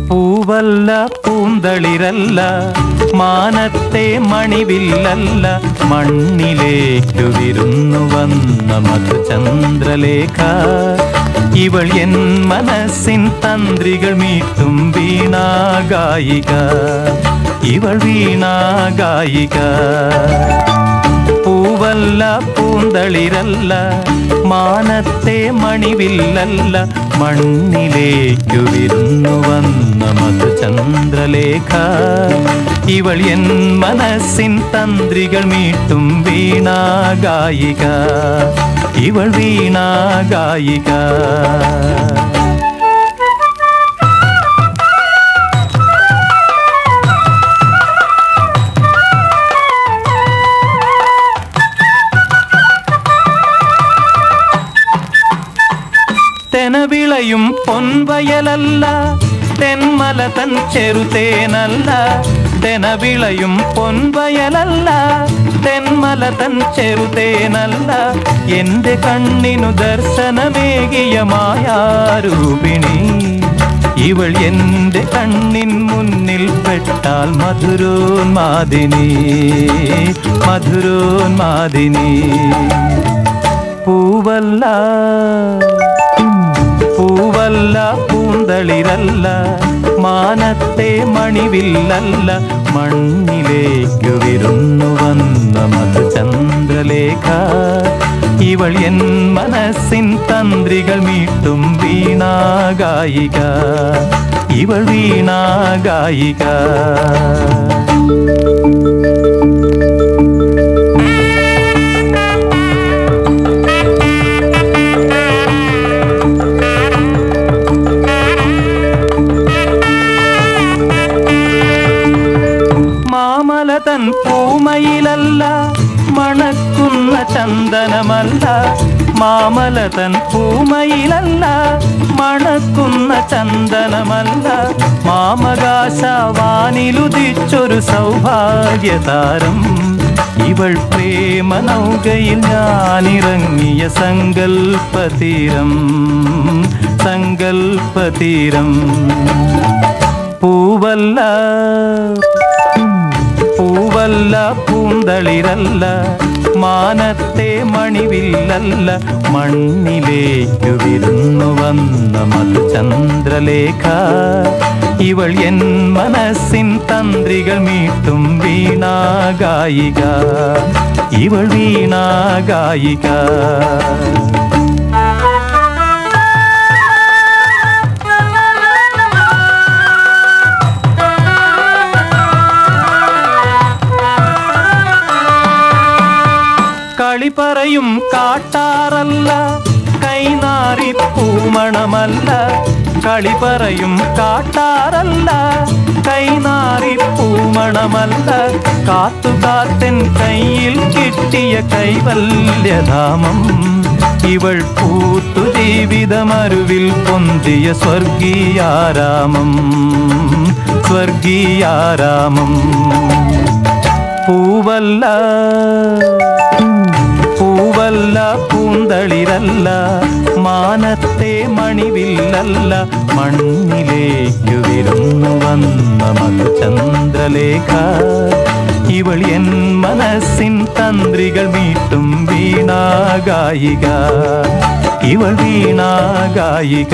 പൂവല്ല പൂന്തളിരല്ല മാനത്തെ മണിവില്ലല്ല മണ്ണിലേക്കു വിരുന്നു വന്ന മധുചന്ദ്രലേഖ ഇവൾ എൻ മനസ്സിൻ തന്ത്രികൾ മീട്ടും വീണാഗായിക ഇവൾ വീണാഗായിക പൂവല്ല പൂന്തളിരല്ല മാനത്തെ മണിവില്ലല്ല മണ്ണിലേക്കു വിരുന്നു വന്ന മധുചന്ദ്രലേഖ ഇവൾ എൻ മനസ്സിൻ തന്ത്രികൾ മീട്ടും വീണാഗായിക ഇവൾ വീണാഗായിക തെനവിളയും പൊൻവയലല്ല തെന്മല തൻ ചെറുതേനല്ല തെനവിളയും പൊൻവയലല്ല തെന്മല തൻ ചെറുതേനല്ല എന്റെ കണ്ണിനു ദർശനമേകിയ മായാരൂപിണി ഇവൾ എന്റെ കണ്ണിൻ മുന്നിൽ പെട്ടാൽ മധുരോന്മാദിനി മധുരോന്മാദിനി പൂവല്ല പൂവല്ല പൂന്തളിരല്ല മാനത്തെ മണിവില്ലല്ല മണ്ണിലേക്കു വിരുന്നു വന്ന മധുചന്ദ്രലേഖ ഇവൾ എൻ മനസ്സിൻ തന്ത്രികൾ മീട്ടും വീണാഗായിക ഇവൾ വീണാഗായിക മാമലതൻ പൂമയിലല്ല മണക്കുന്ന ചന്ദനമല്ല മാമലതൻ പൂമയിലല്ല മണക്കുന്ന ചന്ദനമല്ല മാമകാശവാനിലുദിച്ചൊരു സൗഭാഗ്യതാരം ഇവൾ പ്രേമ നൗകയിൽ ഞാനിറങ്ങിയ സങ്കൽപ്പതീരം സങ്കൽപ്പതീരം പൂവല്ല പൂവല്ല പൂന്തളിരല്ല മാനത്തെ മണിവില്ലല്ല മണ്ണിലേക്കു വിരുന്നു വന്ന മധുചന്ദ്രലേഖ ഇവൾ എൻ മനസ്സിൻ തന്ത്രികൾ മീട്ടും വീണാഗായിക ഇവൾ വീണാഗായിക കളി പറയും കാട്ടാറല്ല കൈനാറി പൂമണമല്ല കളി പറയും കാട്ടാറല്ല കൈനാറി പൂമണമല്ല കാത്തുകാത്തൻ കയ്യിൽ കിട്ടിയ കൈവല്യധാമം ഇവൾ പൂത്തു ജീവിതമരുവിൽ പൊന്തിയ സ്വർഗീയാരാമം സ്വർഗീയാരാമം പൂവല്ല പൂവല്ല പൂന്തളിരല്ല മാനത്തെ മണിവില്ലല്ല മണ്ണിലേക്കു വിരുന്നു വന്ന മധുചന്ദ്രലേഖ ഇവൾ എൻ മനസ്സിൻ തന്ത്രികൾ മീട്ടും വീണാഗായിക ഇവൾ വീണാഗായിക